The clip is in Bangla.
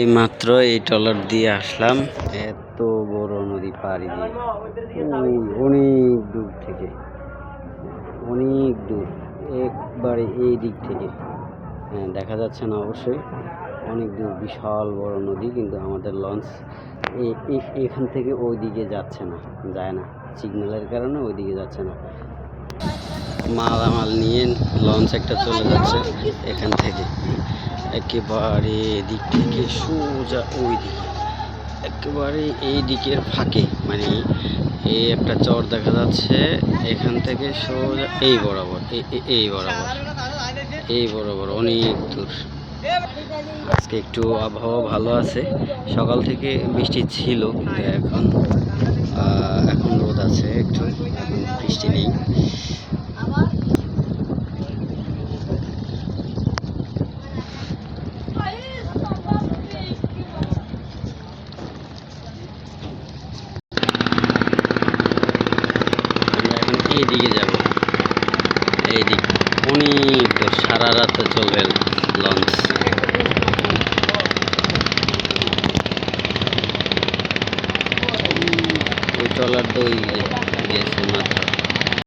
এই মাত্র এই ট্রলার দিয়ে আসলাম। এত বড় নদী পাড়ি দিয়ে অনেক দূর থেকে, অনেক দূর, একবারে এই দিক থেকে। হ্যাঁ, দেখা যাচ্ছে না অবশ্যই, অনেক দূর, বিশাল বড় নদী। কিন্তু আমাদের লঞ্চ এখান থেকে ওই দিকে যাচ্ছে না, যায় না, সিগন্যালের কারণে ওই দিকে যাচ্ছে না। মালামাল নিয়ে লঞ্চ একটা চলে যাচ্ছে এখান থেকে, একেবারে এদিক থেকে সোজা ওই দিকে, একেবারে এই দিকের ফাঁকে, মানে এই একটা চর দেখা যাচ্ছে, এখান থেকে সোজা এই বরাবর, এই বরাবর, এই বরাবর অনেক দূর। আজকে একটু আবহাওয়া ভালো আছে, সকাল থেকে বৃষ্টি ছিল, কিন্তু এখন রোদ আছে, একটু এখন বৃষ্টি নেই। এইদিকে যাব, এইদিক অনেক দূর, সারা রাত চলবে লঞ্চ। ওই ট্রলার তো ওই গেছে মাত্র।